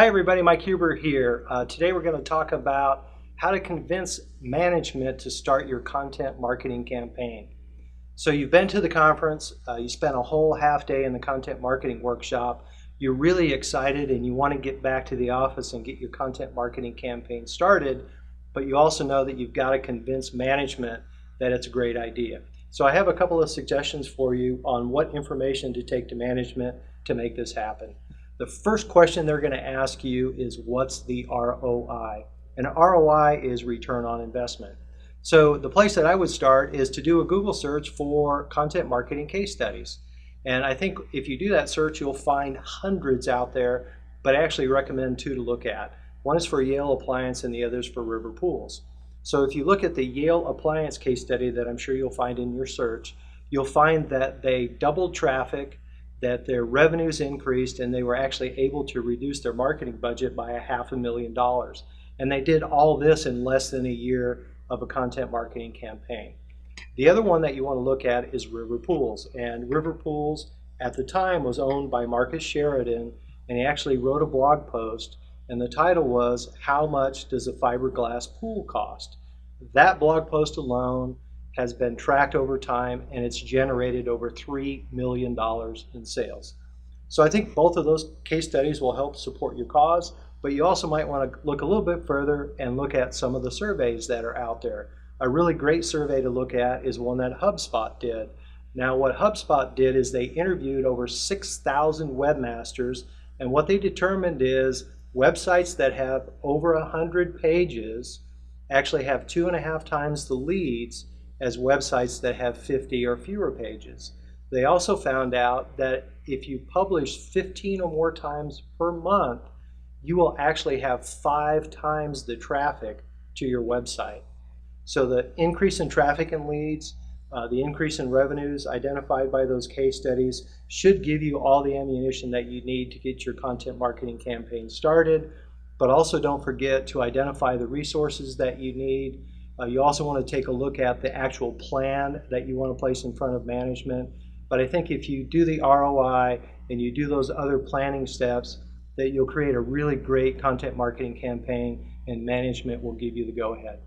Hi everybody, Mike Huber here. Today we're going to talk about how to convince management to start your content marketing campaign. So you've been to the conference, you spent a whole half day in the content marketing workshop, you're really excited and you want to get back to the office and get your content marketing campaign started, but you also know that you've got to convince management that it's a great idea. So I have a couple of suggestions for you on what information to take to management to make this happen. The first question they're going to ask you is, what's the ROI? And ROI is return on investment. So the place that I would start is to do a Google search for content marketing case studies. And I think if you do that search, you'll find hundreds out there, but I actually recommend two to look at. One is for Yale Appliance and the other is for River Pools. So if you look at the Yale Appliance case study that I'm sure you'll find in your search, you'll find that they doubled traffic, that their revenues increased, and they were actually able to reduce their marketing budget by $500,000. And they did all this in less than a year of a content marketing campaign. The other one that you want to look at is River Pools. And River Pools at the time was owned by Marcus Sheridan, and he actually wrote a blog post, and the title was, "How much does a fiberglass pool cost?" That blog post alone has been tracked over time, and it's generated over $3 million in sales. So I think both of those case studies will help support your cause, but you also might want to look a little bit further and look at some of the surveys that are out there. A really great survey to look at is one that Hubspot did. Now what Hubspot did is they interviewed over 6,000 webmasters, and what they determined is websites that have over 100 pages actually have 2.5 times the leads as websites that have 50 or fewer pages. They also found out that if you publish 15 or more times per month, you will actually have 5 times the traffic to your website. So the increase in traffic and leads, the increase in revenues identified by those case studies should give you all the ammunition that you need to get your content marketing campaign started. But also don't forget to identify the resources that you need. You also want to take a look at the actual plan that you want to place in front of management. But I think if you do the ROI and you do those other planning steps, that you'll create a really great content marketing campaign and management will give you the go-ahead.